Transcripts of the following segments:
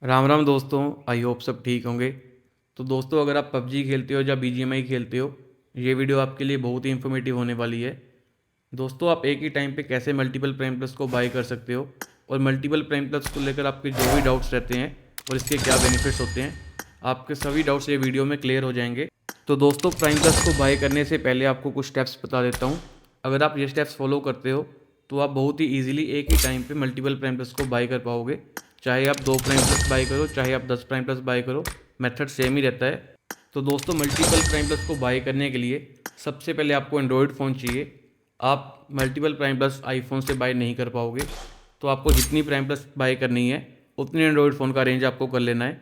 राम राम दोस्तों, I hope सब ठीक होंगे। तो दोस्तों, अगर आप पबजी खेलते हो या बीजीएमआई खेलते हो, ये वीडियो आपके लिए बहुत ही इन्फॉर्मेटिव होने वाली है। दोस्तों, आप एक ही टाइम पे कैसे मल्टीपल प्राइम प्लस को बाय कर सकते हो और मल्टीपल प्राइम प्लस को लेकर आपके जो भी डाउट्स रहते हैं और इसके क्या बेनिफिट्स होते हैं, आपके सभी डाउट्स ये वीडियो में क्लियर हो जाएंगे। तो दोस्तों, प्राइम प्लस को बाय करने से पहले आपको कुछ स्टेप्स बता देता हूँ। अगर आप ये स्टेप्स फॉलो करते हो तो आप बहुत ही ईजिली एक ही टाइम पे मल्टीपल प्राइम प्लस को बाय कर पाओगे। चाहे आप 2 प्राइम प्लस बाय करो, चाहे आप 10 प्राइम प्लस बाय करो, मेथड सेम ही रहता है। तो दोस्तों, मल्टीपल प्राइम प्लस को बाय करने के लिए सबसे पहले आपको एंड्रॉयड फ़ोन चाहिए। आप मल्टीपल प्राइम प्लस आईफोन से बाय नहीं कर पाओगे। तो आपको जितनी प्राइम प्लस बाय करनी है उतनी एंड्रॉयड फ़ोन का रेंज आपको कर लेना है।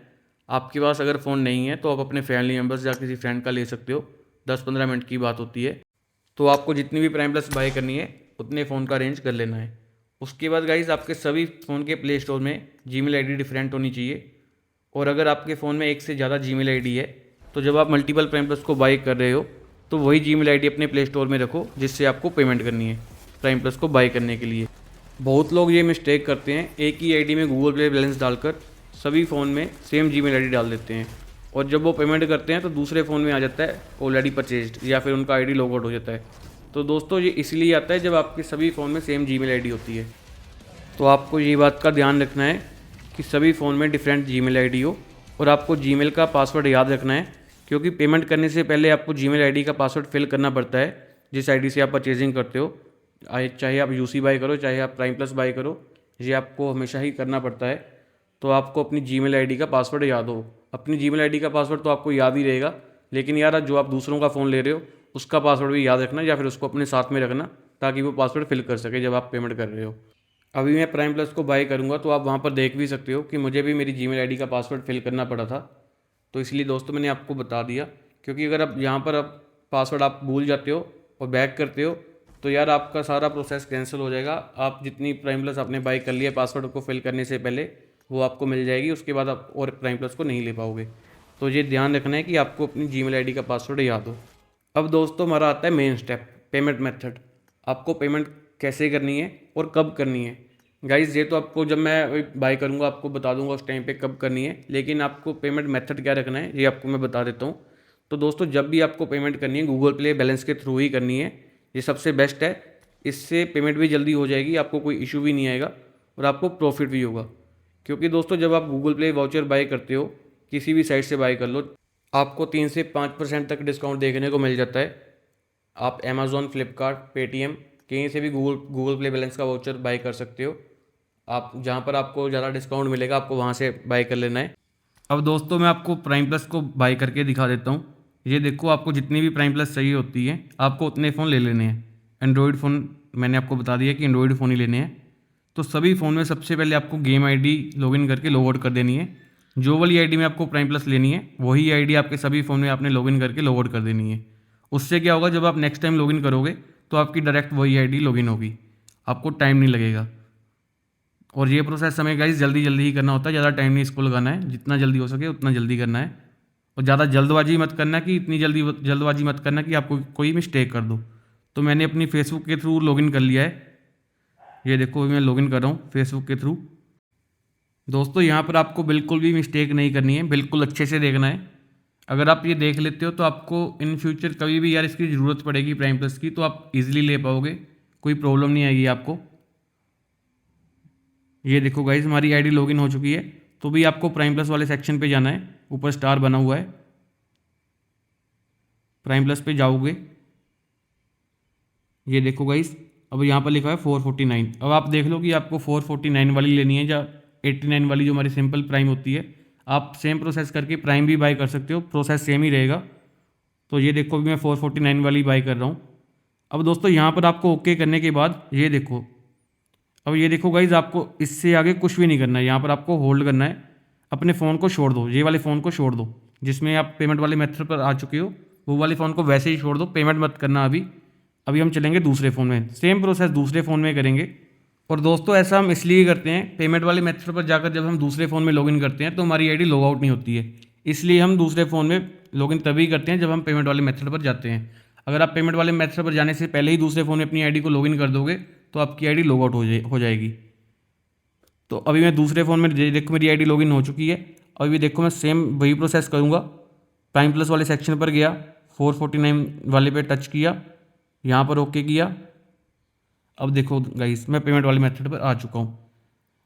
आपके पास अगर फ़ोन नहीं है तो आप अपने फैमिली मेम्बर्स या किसी फ्रेंड का ले सकते हो। 10-15 मिनट की बात होती है। तो आपको जितनी भी प्राइम प्लस बाय करनी है उतने फ़ोन का रेंज कर लेना है। उसके बाद गाइस, आपके सभी फ़ोन के प्ले स्टोर में जीमेल आईडी डिफरेंट होनी चाहिए। और अगर आपके फ़ोन में एक से ज़्यादा जीमेल आईडी है तो जब आप मल्टीपल प्राइम प्लस को बाय कर रहे हो तो वही जीमेल आईडी अपने प्ले स्टोर में रखो जिससे आपको पेमेंट करनी है प्राइम प्लस को बाय करने के लिए। बहुत लोग ये मिस्टेक करते हैं, एक ही आईडी में गूगल प्ले बैलेंस डालकर सभी फ़ोन में सेम जीमेल आईडी डाल देते हैं और जब वो पेमेंट करते हैं तो दूसरे फ़ोन में आ जाता है ऑलरेडी परचेज्ड या फिर उनका आईडी लॉग आउट हो जाता है। तो दोस्तों, ये इसलिए आता है जब आपके सभी फ़ोन में सेम जीमेल आईडी होती है। तो आपको ये बात का ध्यान रखना है कि सभी फ़ोन में डिफरेंट जीमेल आईडी हो और आपको जीमेल का पासवर्ड याद रखना है, क्योंकि पेमेंट करने से पहले आपको जीमेल आईडी का पासवर्ड फिल करना पड़ता है जिस आईडी से आप परचेजिंग करते हो। चाहे आप यूसी बाय करो, चाहे आप प्राइम प्लस बाय करो, ये आपको हमेशा ही करना पड़ता है। तो आपको अपनी जीमेल आईडी का पासवर्ड याद हो। अपनी जीमेल आईडी का पासवर्ड तो आपको याद ही रहेगा, लेकिन यार जो आप दूसरों का फ़ोन ले रहे हो उसका पासवर्ड भी याद रखना या फिर उसको अपने साथ में रखना ताकि वो पासवर्ड फिल कर सके जब आप पेमेंट कर रहे हो। अभी मैं प्राइम प्लस को बाय करूँगा तो आप वहाँ पर देख भी सकते हो कि मुझे भी मेरी जीमेल आईडी का पासवर्ड फिल करना पड़ा था। तो इसलिए दोस्तों मैंने आपको बता दिया, क्योंकि अगर आप यहाँ पर आप पासवर्ड आप भूल जाते हो और बैक करते हो तो यार आपका सारा प्रोसेस कैंसिल हो जाएगा। आप जितनी प्राइम प्लस आपने बाय कर लिया पासवर्ड को फिल करने से पहले वो आपको मिल जाएगी, उसके बाद आप और प्राइम प्लस को नहीं ले पाओगे। तो ये ध्यान रखना है कि आपको अपनी जीमेल आईडी का पासवर्ड याद हो। अब दोस्तों, हमारा आता है मेन स्टेप, पेमेंट मेथड। आपको पेमेंट कैसे करनी है और कब करनी है। गाइज़, ये तो आपको जब मैं बाय करूँगा आपको बता दूंगा उस टाइम पे कब करनी है, लेकिन आपको पेमेंट मेथड क्या रखना है ये आपको मैं बता देता हूँ। तो दोस्तों, जब भी आपको पेमेंट करनी है गूगल प्ले बैलेंस के थ्रू ही करनी है। ये सबसे बेस्ट है। इससे पेमेंट भी जल्दी हो जाएगी, आपको कोई इशू भी नहीं आएगा और आपको प्रॉफिट भी होगा। क्योंकि दोस्तों, जब आप गूगल प्ले वाउचर बाय करते हो, किसी भी साइट से बाय कर लो, आपको 3 से 5% तक डिस्काउंट देखने को मिल जाता है। आप अमेज़ॉन, फ्लिपकार्ट, पेटीएम कहीं से भी गूगल प्ले बैलेंस का वाउचर बाय कर सकते हो। आप जहाँ पर आपको ज़्यादा डिस्काउंट मिलेगा आपको वहाँ से बाय कर लेना है। अब दोस्तों, मैं आपको प्राइम प्लस को बाय करके दिखा देता हूँ। ये देखो, आपको जितनी भी प्राइम प्लस चाहिए होती है आपको उतने फ़ोन ले लेने हैं। एंड्रॉयड फ़ोन मैंने आपको बता दिया कि एंड्रॉयड फ़ोन ही लेने हैं। तो सभी फ़ोन में सबसे पहले आपको गेम आईडी लॉगिन करके लॉग आउट कर देनी है। जो वाली आईडी में आपको प्राइम प्लस लेनी है वही आईडी आपके सभी फ़ोन में आपने लॉगिन करके लॉग आउट कर देनी है। उससे क्या होगा, जब आप नेक्स्ट टाइम लॉगिन करोगे तो आपकी डायरेक्ट वही आईडी लॉगिन होगी, आपको टाइम नहीं लगेगा। और ये प्रोसेस हमें गाइस जल्दी जल्दी ही करना होता है, ज़्यादा टाइम नहीं इसको लगाना है। जितना जल्दी हो सके उतना जल्दी करना है और ज़्यादा जल्दबाजी मत करना कि इतनी जल्दबाजी मत करना कि आपको कोई मिस्टेक कर दो। तो मैंने अपनी फेसबुक के थ्रू लॉगिन कर लिया है। ये देखो, अभी मैं लॉगिन कर रहा हूँ फेसबुक के थ्रू। दोस्तों, यहाँ पर आपको बिल्कुल भी मिस्टेक नहीं करनी है, बिल्कुल अच्छे से देखना है। अगर आप ये देख लेते हो तो आपको इन फ्यूचर कभी भी यार इसकी ज़रूरत पड़ेगी प्राइम प्लस की तो आप इजीली ले पाओगे, कोई प्रॉब्लम नहीं आएगी आपको। ये देखो गाइज, हमारी आईडी लॉगिन हो चुकी है। तो भी आपको प्राइम प्लस वाले सेक्शन पे जाना है, ऊपर स्टार बना हुआ है, प्राइम प्लस पे जाओगे। ये देखो गाइज, अब यहाँ पर लिखा है 449। अब आप देख लो कि आपको 449 वाली लेनी है या 89 वाली जो हमारी सिंपल प्राइम होती है। आप सेम प्रोसेस करके प्राइम भी बाय कर सकते हो, प्रोसेस सेम ही रहेगा। तो ये देखो, अभी मैं 449 वाली बाय कर रहा हूँ। अब दोस्तों, यहाँ पर आपको ओके करने के बाद ये देखो, अब ये देखो गाइज, आपको इससे आगे कुछ भी नहीं करना है। यहाँ पर आपको होल्ड करना है, अपने फ़ोन को छोड़ दो, ये वाले फ़ोन को छोड़ दो जिसमें आप पेमेंट वाले मेथड पर आ चुके हो। वो वाले फ़ोन को वैसे ही छोड़ दो, पेमेंट मत करना अभी। अभी हम चलेंगे दूसरे फ़ोन में, सेम प्रोसेस दूसरे फ़ोन में करेंगे। और दोस्तों, ऐसा हम इसलिए करते हैं, पेमेंट वाले मेथड पर जाकर जब हम दूसरे फ़ोन में लॉगिन करते हैं तो हमारी आईडी लॉग आउट नहीं होती है। इसलिए हम दूसरे फ़ोन में लॉगिन तभी करते हैं जब हम पेमेंट वाले मेथड पर जाते हैं। अगर आप पेमेंट वाले मेथड पर जाने से पहले ही दूसरे फ़ोन में अपनी आईडी को लॉगिन कर दोगे तो आपकी आईडी लॉग आउट हो जाएगी। तो अभी मैं दूसरे फ़ोन में देखो मेरी आईडी लॉगिन हो चुकी है। अभी भी देखो मैं सेम वही प्रोसेस करूँगा। प्राइम प्लस वाले सेक्शन पर गया, 449 वाले पे टच किया, यहाँ पर ओके किया। अब देखो गाइस मैं पेमेंट वाले मेथड पर आ चुका हूँ।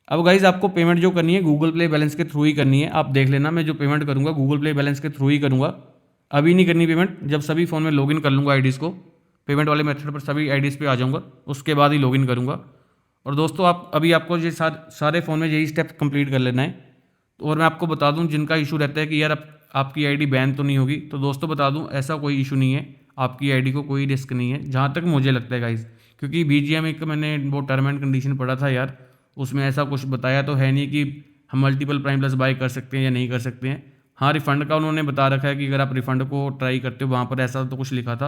अब गाइस आपको पेमेंट जो करनी है गूगल प्ले बैलेंस के थ्रू ही करनी है। आप देख लेना, मैं जो पेमेंट करूँगा गूगल प्ले बैलेंस के थ्रू ही करूँगा। अभी नहीं करनी पेमेंट, जब सभी फ़ोन में लॉगिन कर लूँगा आईडीज़ को, पेमेंट वाले मेथड पर सभी आईडीज़ पे आ जाऊँगा, उसके बाद ही लॉगिन करूँगा। और दोस्तों आप अभी आपको ये सारे फ़ोन में यही स्टेप कंप्लीट कर लेना है। और मैं आपको बता दूं जिनका इशू रहता है कि यार आपकी आईडी बैन तो नहीं होगी, तो दोस्तों बता दूं ऐसा कोई इशू नहीं है, आपकी आईडी को कोई रिस्क नहीं है जहाँ तक मुझे लगता है गाइस। क्योंकि बीजीएमआई का मैंने वो टर्म एंड कंडीशन पढ़ा था यार, उसमें ऐसा कुछ बताया तो है नहीं कि हम मल्टीपल प्राइम प्लस बाय कर सकते हैं या नहीं कर सकते हैं। हाँ, रिफ़ंड का उन्होंने बता रखा है कि अगर आप रिफ़ंड को ट्राई करते हो, वहाँ पर ऐसा तो कुछ लिखा था,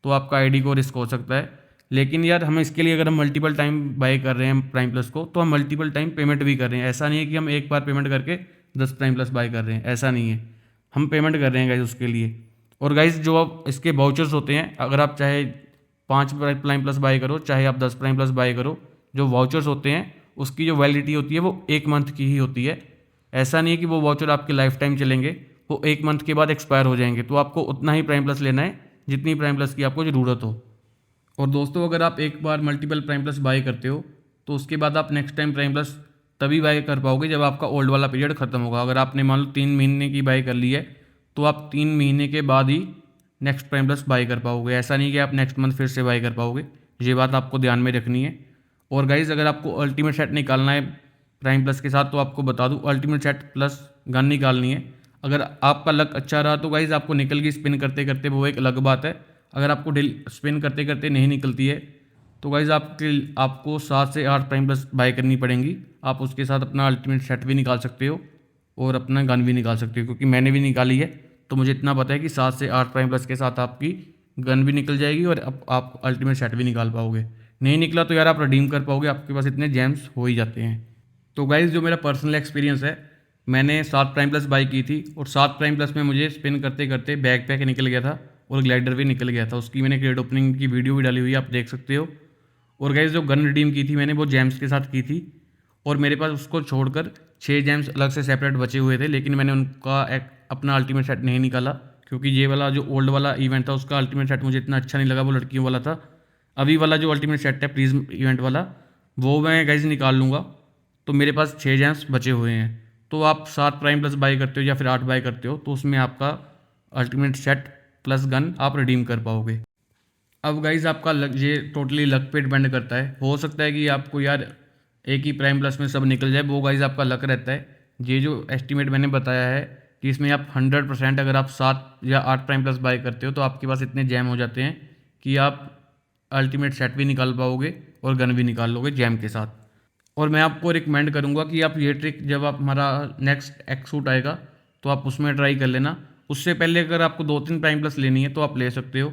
तो आपका आईडी को रिस्क हो सकता है। लेकिन यार हम इसके लिए अगर हम मल्टीपल टाइम बाय कर रहे हैं प्राइम प्लस को, तो हम मल्टीपल टाइम पेमेंट भी कर रहे हैं। ऐसा नहीं है कि हम एक बार पेमेंट करके 10 प्राइम प्लस बाय कर रहे हैं, ऐसा नहीं है। हम पेमेंट कर रहे हैं गाइज उसके लिए। और गाइज जो अब इसके वाउचर्स होते हैं, अगर आप चाहे 5 प्राइम प्लस बाय करो, चाहे आप 10 प्राइम प्लस बाय करो, जो वाउचर्स होते हैं उसकी जो वैलिडिटी होती है वो 1 मंथ की ही होती है। ऐसा नहीं है कि वो वाउचर आपके लाइफ टाइम चलेंगे, वो 1 मंथ के बाद एक्सपायर हो जाएंगे। तो आपको उतना ही प्राइम प्लस लेना है जितनी प्राइम प्लस की आपको ज़रूरत हो। और दोस्तों अगर आप एक बार मल्टीपल प्राइम प्लस बाय करते हो, तो उसके बाद आप नेक्स्ट टाइम प्राइम प्लस तभी बाय कर पाओगे जब आपका ओल्ड वाला पीरियड ख़त्म होगा। अगर आपने मान लो 3 महीने की बाय कर ली है, तो आप 3 महीने के बाद ही नेक्स्ट प्राइम प्लस बाय कर पाओगे। ऐसा नहीं कि आप नेक्स्ट मंथ फिर से बाय कर पाओगे, ये बात आपको ध्यान में रखनी है। और गाइज़ अगर आपको अल्टीमेट सेट निकालना है प्राइम प्लस के साथ, तो आपको बता दूँ अल्टीमेट सेट प्लस गन निकालनी है। अगर आपका लक अच्छा रहा तो गाइज़ आपको निकल गई स्पिन करते करते, वो एक अलग बात है। अगर आपको स्पिन करते करते नहीं निकलती है, तो गाइज़ आपको 7 से 8 प्राइम प्लस बाय करनी पड़ेंगी। आप उसके साथ अपना अल्टीमेट सेट भी निकाल सकते हो और अपना गन भी निकाल सकते हो, क्योंकि मैंने भी निकाली है, तो मुझे इतना पता है कि 7 से 8 प्राइम प्लस के साथ आपकी गन भी निकल जाएगी और आप अल्टीमेट सेट भी निकाल पाओगे। नहीं निकला तो यार आप रिडीम कर पाओगे, आपके पास इतने जेम्स हो ही जाते हैं। तो गाइज़ जो मेरा पर्सनल एक्सपीरियंस है, मैंने 7 प्राइम प्लस बाई की थी और 7 प्राइम प्लस में मुझे स्पिन करते करते बैक पैक निकल गया था और ग्लाइडर भी निकल गया था। उसकी मैंने क्रेड ओपनिंग की वीडियो भी डाली हुई है, आप देख सकते हो। और गाइज़ जो गन रिडीम की थी मैंने वो जेम्स के साथ की थी, और मेरे पास उसको छोड़कर 6 जेम्स अलग से सेपरेट बचे हुए थे, लेकिन मैंने उनका अपना अल्टीमेट सेट नहीं निकाला, क्योंकि ये वाला जो ओल्ड वाला इवेंट था उसका अल्टीमेट सेट मुझे इतना अच्छा नहीं लगा, वो लड़कियों वाला था। अभी वाला जो अल्टीमेट सेट है प्लीज़ इवेंट वाला, वो मैं गाइज़ निकाल लूँगा। तो मेरे पास 6 जेम्स बचे हुए हैं। तो आप 7 प्राइम प्लस बाई करते हो या फिर 8 बाई करते हो, तो उसमें आपका अल्टीमेट सेट प्लस गन आप रिडीम कर पाओगे। अब गाइज़ आपका ये टोटली लक पे डिपेंड करता है। हो सकता है कि आपको यार एक ही प्राइम प्लस में सब निकल जाए, वो गाइज़ आपका लक रहता है। ये जो एस्टिमेट मैंने बताया है कि इसमें आप 100% अगर आप 7 या 8 प्राइम प्लस बाय करते हो, तो आपके पास इतने जैम हो जाते हैं कि आप अल्टीमेट सेट भी निकाल पाओगे और गन भी निकाल लोगे जैम के साथ। और मैं आपको रिकमेंड करूँगा कि आप ये ट्रिक जब आप हमारा नेक्स्ट एक्सूट आएगा तो आप उसमें ट्राई कर लेना। उससे पहले अगर आपको 2-3 प्राइम प्लस लेनी है तो आप ले सकते हो,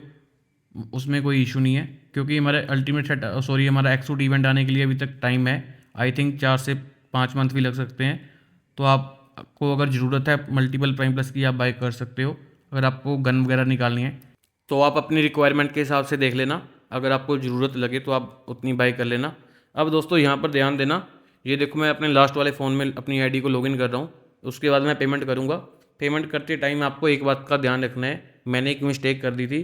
उसमें कोई इशू नहीं है। क्योंकि हमारे अल्टीमेट सेट हमारा एक्सूट इवेंट आने के लिए अभी तक टाइम है, आई थिंक 4 से 5 मंथ भी लग सकते हैं। तो आपको अगर ज़रूरत है मल्टीपल प्राइम प्लस की, आप बाय कर सकते हो। अगर आपको गन वगैरह निकालनी है तो आप अपनी रिक्वायरमेंट के हिसाब से देख लेना, अगर आपको ज़रूरत लगे तो आप उतनी बाय कर लेना। अब दोस्तों यहाँ पर ध्यान देना, ये देखो मैं अपने लास्ट वाले फ़ोन में अपनी आईडी को लॉगिन कर रहा हूँ, उसके बाद मैं पेमेंट करूँगा। पेमेंट करते टाइम आपको एक बात का ध्यान रखना है, मैंने एक मिस्टेक कर दी थी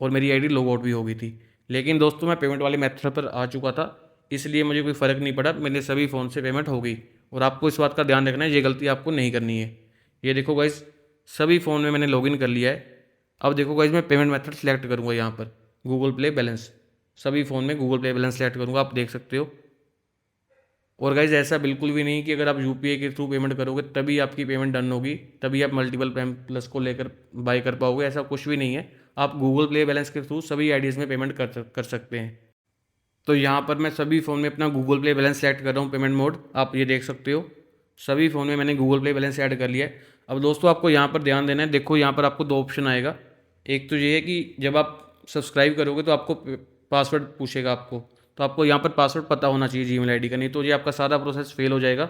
और मेरी आईडी लॉग आउट भी हो गई थी। लेकिन दोस्तों मैं पेमेंट वाले मेथड पर आ चुका था, इसलिए मुझे कोई फ़र्क नहीं पड़ा, मेरे सभी फ़ोन से पेमेंट हो गई। और आपको इस बात का ध्यान रखना है, ये गलती आपको नहीं करनी है। ये देखो गाइस, सभी फ़ोन में मैंने लॉगिन कर लिया है। अब देखो गाइस, मैं पेमेंट मेथड सेलेक्ट करूँगा यहाँ पर गूगल प्ले बैलेंस, सभी फ़ोन में गूगल प्ले बैलेंस सेलेक्ट करूँगा, आप देख सकते हो। और गाइज ऐसा बिल्कुल भी नहीं कि अगर आप यूपीआई के थ्रू पेमेंट करोगे तभी आपकी पेमेंट डन होगी, तभी आप मल्टीपल प्राइम प्लस को लेकर बाय कर पाओगे, ऐसा कुछ भी नहीं है। आप गूगल प्ले बैलेंस के थ्रू सभी आईडीज़ में पेमेंट कर सकते हैं। तो यहाँ पर मैं सभी फ़ोन में अपना गूगल प्ले बैलेंस सेलेक्ट कर रहा हूँ, पेमेंट मोड आप ये देख सकते हो। सभी फ़ोन में मैंने गूगल प्ले बैलेंस ऐड कर लिया है। अब दोस्तों आपको यहाँ पर ध्यान देना है, देखो यहाँ पर आपको 2 ऑप्शन आएगा। एक तो ये है कि जब आप सब्सक्राइब करोगे तो आपको पासवर्ड पूछेगा आपको, तो आपको यहाँ पर पासवर्ड पता होना चाहिए जीमेल आईडी का, नहीं तो ये आपका सारा प्रोसेस फेल हो जाएगा।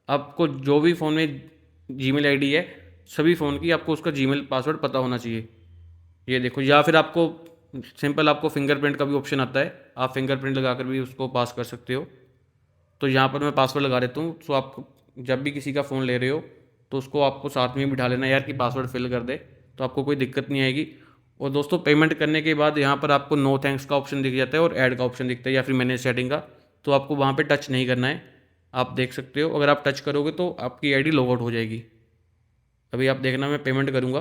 आपको जो भी फ़ोन में जीमेल आईडी है, सभी फ़ोन की आपको उसका जीमेल पासवर्ड पता होना चाहिए, ये देखो। या फिर आपको सिंपल आपको फिंगरप्रिंट का भी ऑप्शन आता है, आप फिंगरप्रिंट लगाकर भी उसको पास कर सकते हो। तो यहाँ पर मैं पासवर्ड लगा देता हूँ। सो आप जब भी किसी का फ़ोन ले रहे हो तो उसको आपको साथ में बिठा लेना यार कि पासवर्ड फिल कर दे, तो आपको कोई दिक्कत नहीं आएगी। और दोस्तों पेमेंट करने के बाद यहाँ पर आपको नो थैंक्स का ऑप्शन दिख जाता है और ऐड का ऑप्शन दिखता है या फिर मैनेज सेटिंग का, तो आपको वहाँ पे टच नहीं करना है। आप देख सकते हो अगर आप टच करोगे तो आपकी आईडी लॉग आउट हो जाएगी। अभी आप देखना मैं पेमेंट करूँगा,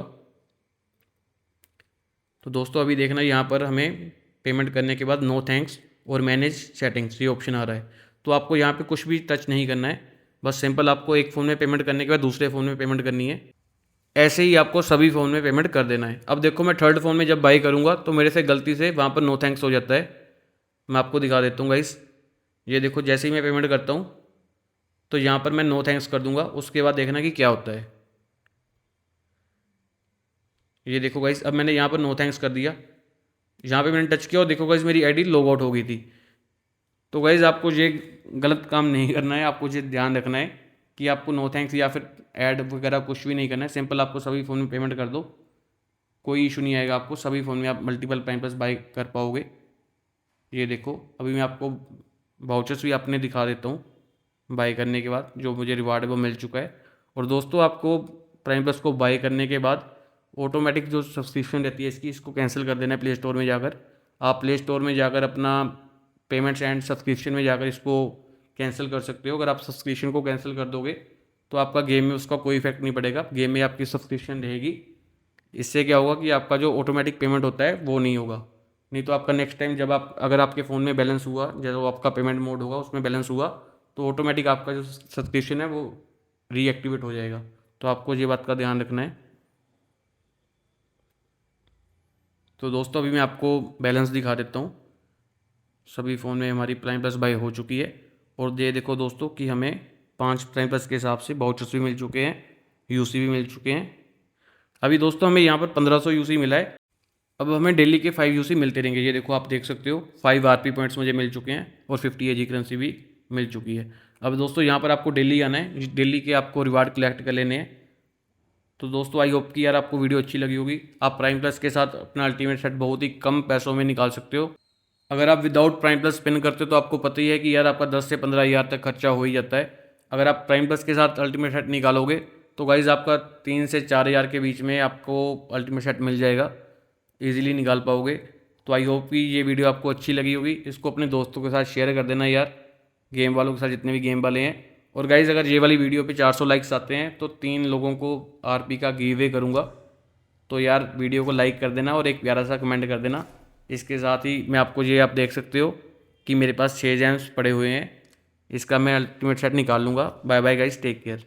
तो दोस्तों अभी देखना यहाँ पर हमें पेमेंट करने के बाद नो थैंक्स और मैनेज सेटिंग्स ये ऑप्शन आ रहा है। तो आपको यहाँ पे कुछ भी टच नहीं करना है, बस सिंपल आपको एक फ़ोन में पेमेंट करने के बाद दूसरे फ़ोन में पेमेंट करनी है। ऐसे ही आपको सभी फ़ोन में पेमेंट कर देना है। अब देखो मैं थर्ड फ़ोन में जब बाई करूँगा तो मेरे से गलती से वहाँ पर नो थैंक्स हो जाता है। मैं आपको दिखा देता हूँ गाइस, ये देखो जैसे ही मैं पेमेंट करता हूँ तो यहाँ पर मैं नो थैंक्स कर दूँगा, उसके बाद देखना कि क्या होता है। ये देखो गाइस अब मैंने यहाँ पर नो थैंक्स कर दिया, यहाँ पे मैंने टच किया और देखो गाइस मेरी आईडी लॉग आउट हो गई थी। तो गाइस आपको ये गलत काम नहीं करना है, आपको ये ध्यान रखना है कि आपको नो थैंक्स या फिर ऐड वगैरह कुछ भी नहीं करना है। सिंपल आपको सभी फ़ोन में पेमेंट कर दो, कोई इशू नहीं आएगा आपको, सभी फ़ोन में आप मल्टीपल प्राइम प्लस बाई कर पाओगे। ये देखो अभी मैं आपको वाउचर्स भी अपने दिखा देता हूँ बाई करने के बाद, जो मुझे रिवार्ड है वो मिल चुका है। और दोस्तों आपको प्राइम प्लस को बाई करने के बाद ऑटोमेटिक जो सब्सक्रिप्शन रहती है इसको कैंसिल कर देना है प्ले स्टोर में जाकर। आप प्ले स्टोर में जाकर अपना पेमेंट्स एंड सब्सक्रिप्शन में जाकर इसको कैंसिल कर सकते हो। अगर आप सब्सक्रिप्शन को कैंसिल कर दोगे तो आपका गेम में उसका कोई इफेक्ट नहीं पड़ेगा, गेम में आपकी सब्सक्रिप्शन रहेगी। इससे क्या होगा कि आपका जो ऑटोमेटिक पेमेंट होता है वो नहीं होगा। नहीं तो आपका नेक्स्ट टाइम जब आप अगर आपके फ़ोन में बैलेंस हुआ, जब आपका पेमेंट मोड होगा उसमें बैलेंस हुआ तो ऑटोमेटिक आपका जो सब्सक्रिप्शन है वो रीएक्टिवेट हो जाएगा। तो आपको ये बात का ध्यान रखना है। तो दोस्तों अभी मैं आपको बैलेंस दिखा देता हूँ। सभी फ़ोन में हमारी प्राइम प्लस बाई हो चुकी है और ये देखो दोस्तों कि हमें 5 प्राइम प्लस के हिसाब से वाउचर्स भी मिल चुके हैं, यूसी भी मिल चुके हैं। अभी दोस्तों हमें यहाँ पर 1500 यूसी मिला है, अब हमें डेली के 5 यूसी मिलते रहेंगे। ये देखो आप देख सकते हो 5 आरपी पॉइंट्स मुझे मिल चुके हैं और 50 एजी करेंसी भी मिल चुकी है। अब दोस्तों यहाँ पर आपको डेली आना है, डेली के आपको रिवार्ड कलेक्ट कर लेने हैं। तो दोस्तों आई होप कि यार आपको वीडियो अच्छी लगी होगी। आप प्राइम प्लस के साथ अपना अल्टीमेट सेट बहुत ही कम पैसों में निकाल सकते हो। अगर आप विदाउट प्राइम प्लस स्पिन करते हो तो आपको पता ही है कि यार आपका 10 से 15 हज़ार तक खर्चा हो ही जाता है। अगर आप प्राइम प्लस के साथ अल्टीमेट सेट निकालोगे तो गाइज़ आपका 3 से 4 हज़ार के बीच में आपको अल्टीमेट सेट मिल जाएगा, ईजिली निकाल पाओगे। तो आई होप कि ये वीडियो आपको अच्छी लगी होगी। इसको अपने दोस्तों के साथ शेयर कर देना यार, गेम वालों के साथ, जितने भी गेम वाले हैं। और गाइज़ अगर ये वाली वीडियो पे 400 लाइक्स आते हैं तो 3 लोगों को आरपी का गिव अवे करूँगा। तो यार वीडियो को लाइक कर देना और एक प्यारा सा कमेंट कर देना। इसके साथ ही मैं आपको ये आप देख सकते हो कि मेरे पास 6 जेम्स पड़े हुए हैं, इसका मैं अल्टीमेट सेट निकाल लूँगा। Bye bye guys, take care.